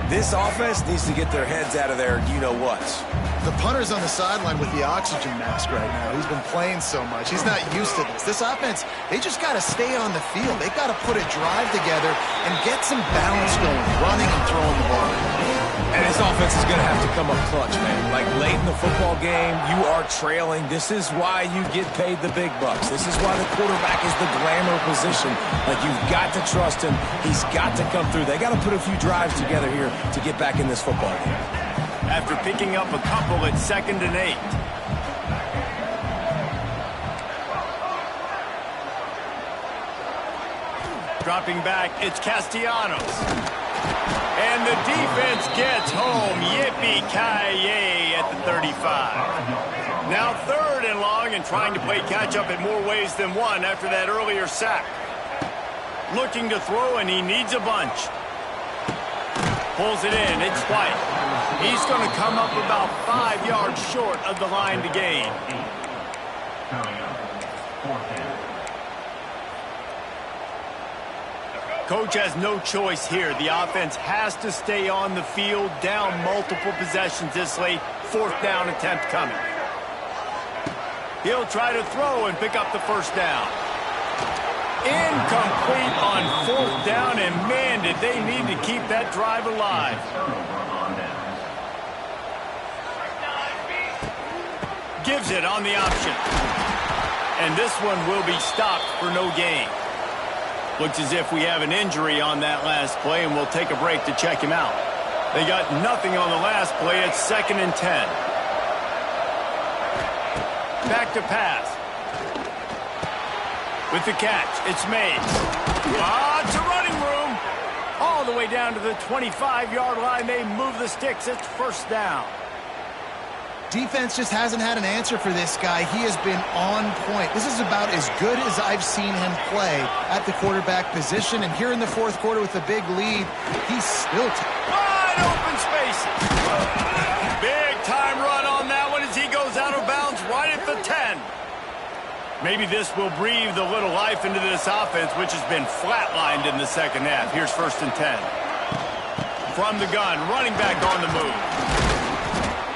this offense needs to get their heads out of their you-know-whats. The punter's on the sideline with the oxygen mask right now. He's been playing so much. He's not used to this. This offense, they just got to stay on the field. They got to put a drive together and get some balance going, running and throwing the ball. And this offense is going to have to come up clutch, man. Like late in the football game, you are trailing. This is why you get paid the big bucks. This is why the quarterback is the glamour position. Like, you've got to trust him. He's got to come through. They got to put a few drives together here to get back in this football game. After picking up a couple at 2nd and 8. Dropping back, it's Castellanos. And the defense gets home. Yippee-ki-yay at the 35. Now 3rd and long and trying to play catch-up in more ways than one after that earlier sack. Looking to throw, and he needs a bunch. Pulls it in. It's White. He's going to come up about 5 yards short of the line to gain. Coach has no choice here. The offense has to stay on the field, down multiple possessions this late. 4th down attempt coming. He'll try to throw and pick up the first down. Incomplete on 4th down, and man, did they need to keep that drive alive. Gives it on the option. And this one will be stopped for no gain. Looks as if we have an injury on that last play, and we'll take a break to check him out. They got nothing on the last play. It's 2nd and 10. Back to pass. With the catch, it's Mays. Lots of running room. Oh, the way down to the 25-yard line. They move the sticks. It's first down. Defense just hasn't had an answer for this guy. He has been on point. This is about as good as I've seen him play at the quarterback position. And here in the fourth quarter with a big lead, he's still wide open spaces. Big time run on that one as he goes out of bounds right at the 10. Maybe this will breathe a little life into this offense, which has been flatlined in the second half. Here's first and 10. From the gun, running back on the move.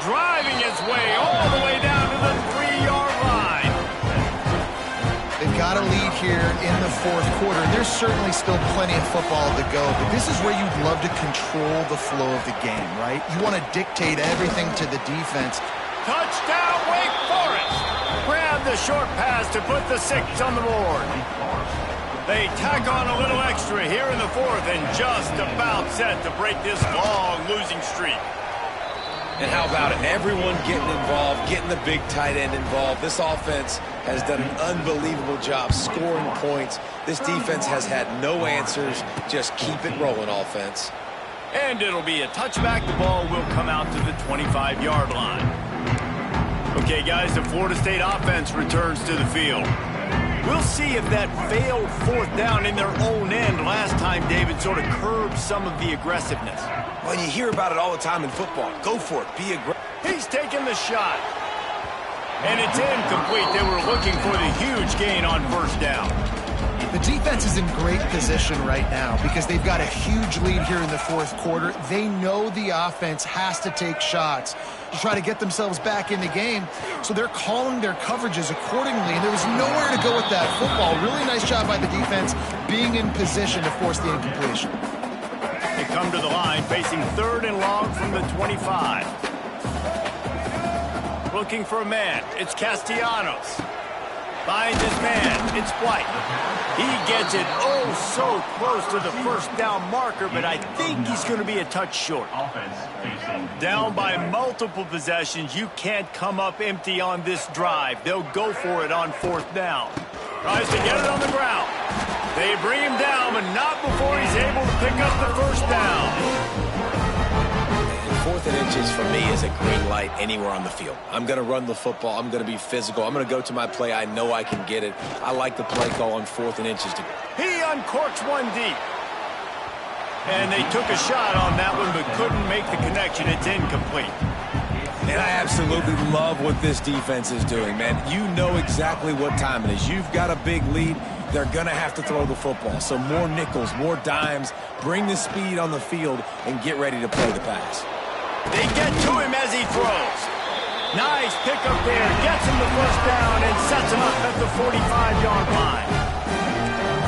Driving his way all the way down to the 3-yard line. They've got a lead here in the fourth quarter. There's certainly still plenty of football to go, but this is where you'd love to control the flow of the game, right? You want to dictate everything to the defense. Touchdown, Wake Forest! Grab the short pass to put the 6 on the board. They tack on a little extra here in the fourth and just about set to break this long losing streak. And how about it? Everyone getting involved, getting the big tight end involved. This offense has done an unbelievable job scoring points. This defense has had no answers. Just keep it rolling, offense. And it'll be a touchback. The ball will come out to the 25-yard line. Okay, guys, the Florida State offense returns to the field. We'll see if that failed fourth down in their own end last time, David, sort of curbed some of the aggressiveness. Well, you hear about it all the time in football. Go for it. Be aggressive. He's taking the shot. And it's incomplete. They were looking for the huge gain on first down. The defense is in great position right now because they've got a huge lead here in the fourth quarter. They know the offense has to take shots to try to get themselves back in the game. So they're calling their coverages accordingly. And there was nowhere to go with that football. Really nice job by the defense being in position to force the incompletion. They come to the line facing 3rd and long from the 25. Looking for a man. It's Castellanos. Finds his man. It's White. He gets it so close to the first down marker, but I think he's going to be a touch short. Down by multiple possessions. You can't come up empty on this drive. They'll go for it on 4th down. Tries to get it on the ground. They bring him down, but not before he's able to pick up the first down. 4th and inches for me is a green light anywhere on the field. I'm going to run the football. I'm going to be physical. I'm going to go to my play. I know I can get it. I like the play call on 4th and inches. He uncorks one deep. And they took a shot on that one, but couldn't make the connection. It's incomplete. And I absolutely love what this defense is doing, man. You know exactly what time it is. You've got a big lead. They're going to have to throw the football. So more nickels, more dimes. Bring the speed on the field and get ready to play the pass. They get to him as he throws. Nice pickup there. Gets him the first down and sets him up at the 45-yard line.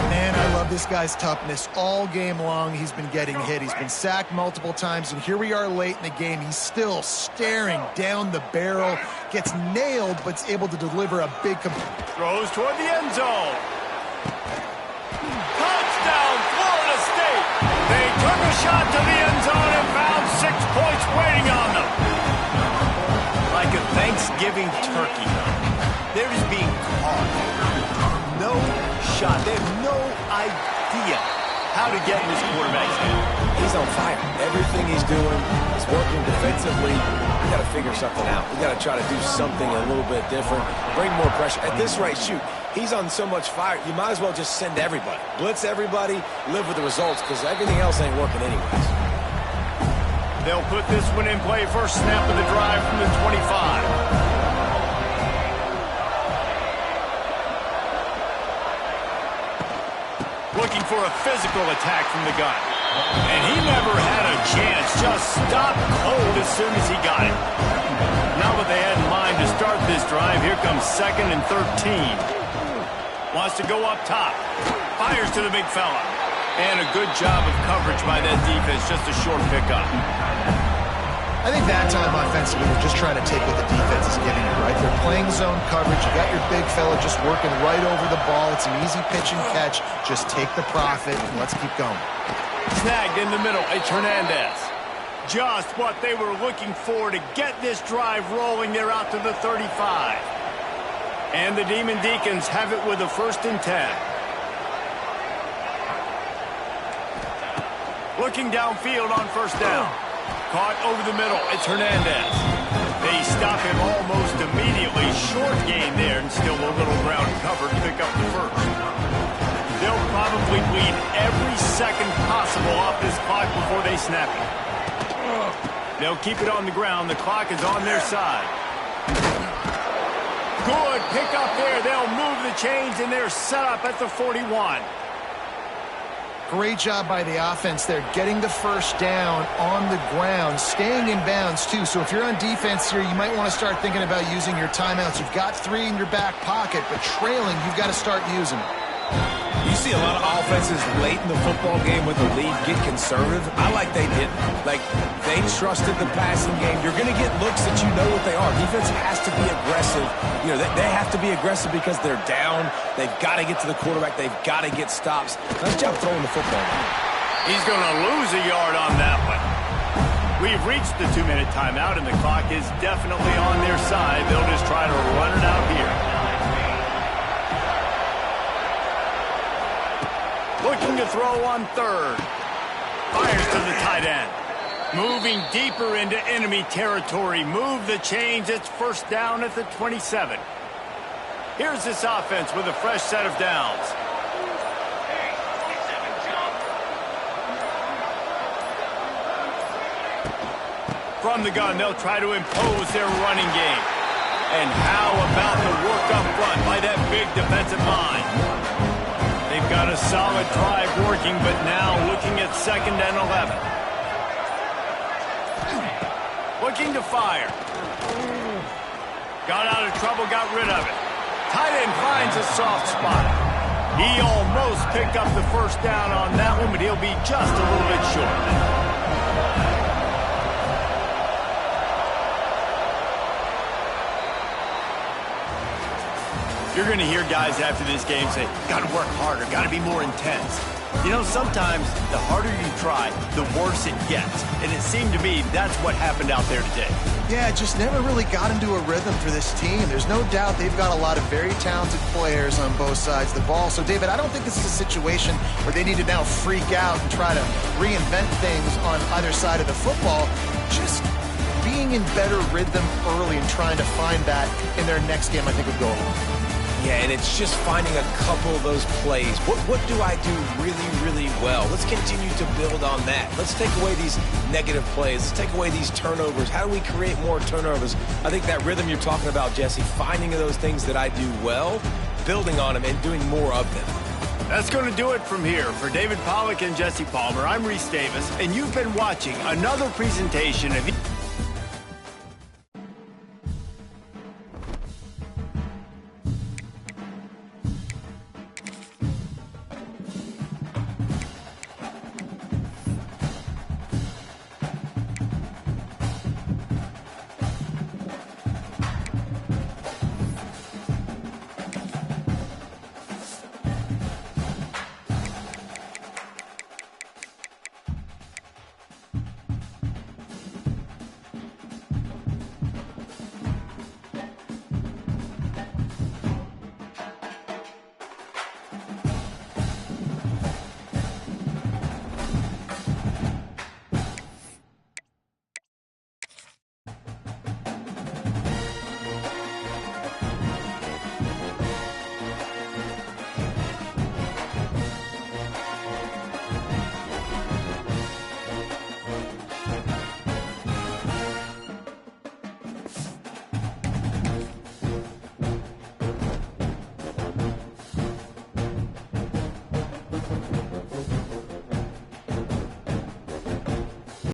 Man, I love this guy's toughness. All game long, he's been getting hit. He's been sacked multiple times, and here we are late in the game. He's still staring down the barrel. Gets nailed, but is able to deliver a big... Throws toward the end zone. Touchdown, Florida State. They took a shot to the end zone and found 6 points waiting on them. Like a Thanksgiving turkey. They're just being caught. No shot. They have no idea how to get in this quarterback's hand. He's on fire. Everything he's doing is working defensively. We got to figure something out. We got to try to do something a little bit different. Bring more pressure. At this rate, shoot. He's on so much fire, you might as well just send everybody. Blitz everybody, live with the results, because everything else ain't working anyways. They'll put this one in play. First snap of the drive from the 25. Looking for a physical attack from the gun. And he never had a chance. Just stopped cold as soon as he got it. Not what they had in mind to start this drive. Here comes 2nd and 13. Wants to go up top. Fires to the big fella. And a good job of coverage by that defense. Just a short pickup. I think that time offensively, they're just trying to take what the defense is giving you, right? They're playing zone coverage. You got your big fella just working right over the ball. It's an easy pitch and catch. Just take the profit and let's keep going. Snagged in the middle. It's Hernandez. Just what they were looking for to get this drive rolling. They're out to the 35. And the Demon Deacons have it with a 1st and 10. Looking downfield on first down. Caught over the middle. It's Hernandez. They stop him almost immediately. Short gain there, and still a little ground covered to pick up the first. They'll probably bleed every second possible off this clock before they snap it. They'll keep it on the ground. The clock is on their side. Good pick up there. They'll move the chains, and they're set up at the 41. Great job by the offense there, getting the first down on the ground, staying in bounds, too. So if you're on defense here, you might want to start thinking about using your timeouts. You've got 3 in your back pocket, but trailing, you've got to start using them. You see a lot of offenses late in the football game with the lead get conservative. I like they didn't. Like, they trusted the passing game. You're going to get looks that you know what they are. Defense has to be aggressive. You know, they have to be aggressive because they're down. They've got to get to the quarterback. They've got to get stops. Nice job throwing the football. He's going to lose a yard on that one. We've reached the 2-minute timeout, and the clock is definitely on their side. They'll just try to run it out here. Looking to throw on third. Fires to the tight end. Moving deeper into enemy territory. Move the chains. It's first down at the 27. Here's this offense with a fresh set of downs. From the gun, they'll try to impose their running game. And how about the work up front by that big defensive line? They've got a solid drive working, but now looking at 2nd and 11. Looking to fire. Got out of trouble, got rid of it. Tight end finds a soft spot. He almost picked up the first down on that one, but he'll be just a little bit short. You're going to hear guys after this game say, got to work harder, got to be more intense. You know, sometimes the harder you try, the worse it gets. And it seemed to me that's what happened out there today. Yeah, it just never really got into a rhythm for this team. There's no doubt they've got a lot of very talented players on both sides of the ball. So, David, I don't think this is a situation where they need to now freak out and try to reinvent things on either side of the football. Just being in better rhythm early and trying to find that in their next game, I think would go a long way. Yeah, and it's just finding a couple of those plays. What do I do really, really well? Let's continue to build on that. Let's take away these negative plays. Let's take away these turnovers. How do we create more turnovers? I think that rhythm you're talking about, Jesse, finding those things that I do well, building on them, and doing more of them. That's going to do it from here. For David Pollack and Jesse Palmer, I'm Reese Davis, and you've been watching another presentation of